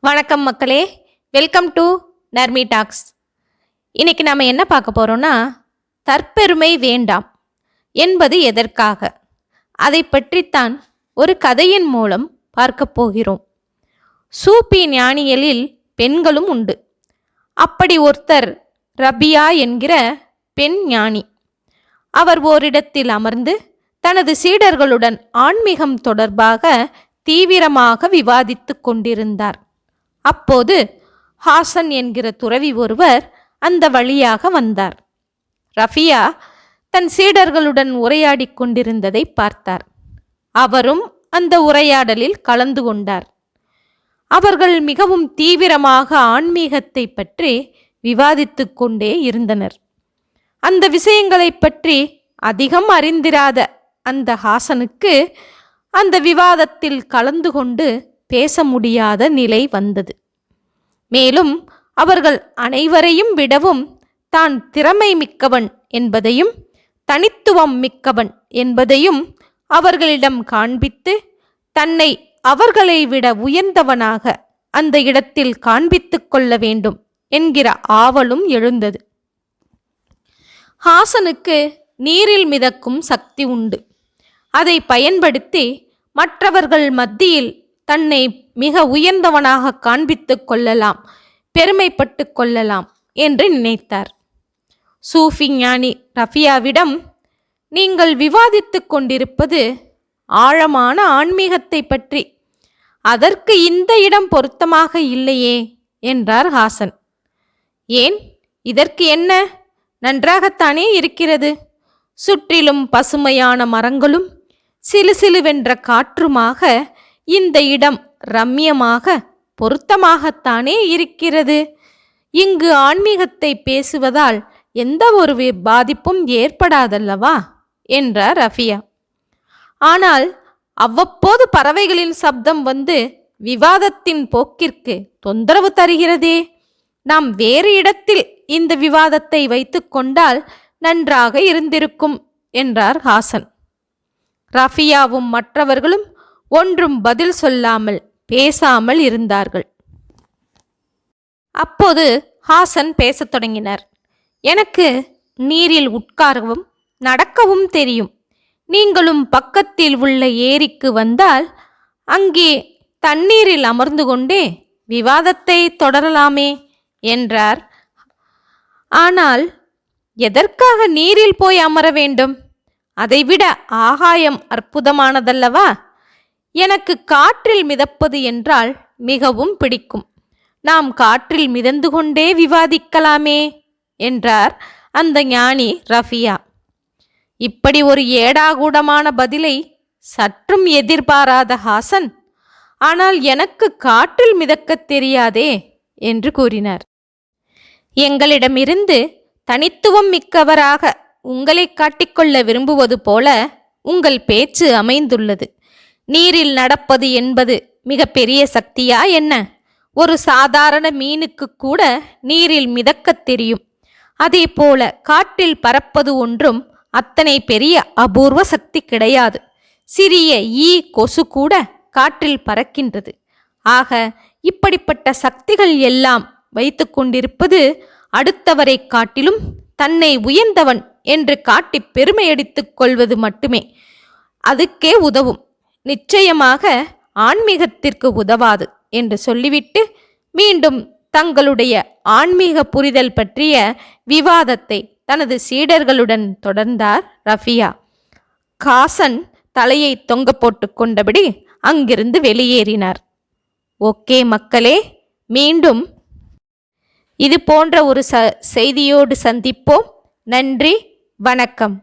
வணக்கம் மக்களே, welcome to Narmi tax. இன்னைக்கு நாம் என்ன பார்க்க போகிறோம்னா, தற்பெருமை வேண்டாம் என்பது எதற்காக, அதை பற்றித்தான் ஒரு கதையின் மூலம் பார்க்க போகிறோம். சூப்பி ஞானிகளில் பெண்களும் உண்டு. அப்படி ஒருத்தர் ரபியா என்கிற பெண் ஞானி. அவர் ஓரிடத்தில் அமர்ந்து தனது சீடர்களுடன் ஆன்மீகம் தொடர்பாக தீவிரமாக விவாதித்து கொண்டிருந்தார். அப்போது ஹாசன் என்கிற துறவி ஒருவர் அந்த வழியாக வந்தார். ரஃபியா தன் சீடர்களுடன் உரையாடி கொண்டிருந்ததை பார்த்தார். அவரும் அந்த உரையாடலில் கலந்து கொண்டார். அவர்கள் மிகவும் தீவிரமாக ஆன்மீகத்தை பற்றி விவாதித்து கொண்டே இருந்தனர். அந்த விஷயங்களை பற்றி அதிகம் அறிந்திராத அந்த ஹாசனுக்கு அந்த விவாதத்தில் கலந்து கொண்டு பேச முடியாத நிலை வந்தது. மேலும் அவர்கள் அனைவரையும் விடவும் தான் திறமை மிக்கவன் என்பதையும் தனித்துவம் மிக்கவன் என்பதையும் அவர்களிடம் காண்பித்து தன்னை அவர்களை விட உயர்ந்தவனாக அந்த இடத்தில் காண்பித்து கொள்ள வேண்டும் என்கிற ஆவலும் எழுந்தது. ஹாசனுக்கு நீரில் மிதக்கும் சக்தி உண்டு. அதை பயன்படுத்தி மற்றவர்கள் மத்தியில் தன்னை மிக உயர்ந்தவனாக காண்பித்து கொள்ளலாம், பெருமைப்பட்டு கொள்ளலாம் என்று நினைத்தார். சூஃபி ஞானி ரஃபியாவிடம், நீங்கள் விவாதித்து கொண்டிருப்பது ஆழமான ஆன்மீகத்தை பற்றி, அதற்கு இந்த இடம் பொருத்தமாக இல்லையே என்றார் ஹாசன். ஏன், இதற்கு என்ன, நன்றாகத்தானே இருக்கிறது. சுற்றிலும் பசுமையான மரங்களும் சிலுசிலுவென்ற காற்றுமாக இந்த இடம் ரம்யமாக பொருத்தமாகத்தானே இருக்கிறது. இங்கு ஆன்மீகத்தை பேசுவதால் எந்த ஒரு பாதிப்பும் ஏற்படாதல்லவா என்றார் ரஃபியா. ஆனால் அவ்வப்போது பறவைகளின் சப்தம் வந்து விவாதத்தின் போக்கிற்கு தொந்தரவு தருகிறதே. நாம் வேறு இடத்தில் இந்த விவாதத்தை வைத்து கொண்டால் நன்றாக இருந்திருக்கும் என்றார் ஹாசன். ரஃபியாவும் மற்றவர்களும் ஒன்றும் பதில் சொல்லாமல் பேசாமல் இருந்தார்கள். அப்போது ஹாசன் பேசத் தொடங்கினார். எனக்கு நீரில் உட்காரவும் நடக்கவும் தெரியும். நீங்களும் பக்கத்தில் உள்ள ஏரிக்கு வந்தால் அங்கே தண்ணீரில் அமர்ந்து கொண்டே விவாதத்தை தொடரலாமே என்றார். ஆனால் எதற்காக நீரில் போய் அமர வேண்டும்? அதைவிட ஆகாயம் அற்புதமானதல்லவா? எனக்கு காற்றில் மிதப்பது என்றால் மிகவும் பிடிக்கும். நாம் காற்றில் மிதந்து கொண்டே விவாதிக்கலாமே என்றார் அந்த ஞானி ரஃபியா. இப்படி ஒரு ஏடாகூடமான பதிலை சற்றும் எதிர்பாராத ஹாசன், ஆனால் எனக்கு காற்றில் மிதக்கத் தெரியாதே என்று கூறினார். எங்களிடமிருந்து தனித்துவம் மிக்கவராக உங்களை காட்டிக்கொள்ள விரும்புவது போல உங்கள் பேச்சு அமைந்துள்ளது. நீரில் நடப்பது என்பது மிக பெரிய சக்தியா என்ன? ஒரு சாதாரண மீனுக்கு கூட நீரில் மிதக்கத் தெரியும். அதே போல காற்றில் பறப்பது ஒன்றும் அத்தனை பெரிய அபூர்வ சக்தி கிடையாது. சிறிய ஈ கொசு கூட காற்றில் பறக்கின்றது. ஆக இப்படிப்பட்ட சக்திகள் எல்லாம் வைத்து கொண்டிருப்பது அடுத்தவரை காட்டிலும் தன்னை உயர்ந்தவன் என்று காட்டி பெருமையடித்துக் கொள்வது மட்டுமே. அதுக்கே உதவும், நிச்சயமாக ஆன்மீகத்திற்கு உதவாது என்று சொல்லிவிட்டு மீண்டும் தங்களுடைய ஆன்மீக புரிதல் பற்றிய விவாதத்தை தனது சீடர்களுடன் தொடர்ந்தார் ரஃபியா. ஹாசன் தலையை தொங்க போட்டு கொண்டபடி அங்கிருந்து வெளியேறினார். ஓகே மக்களே, மீண்டும் இது போன்ற ஒரு செய்தியோடு சந்திப்போம். நன்றி, வணக்கம்.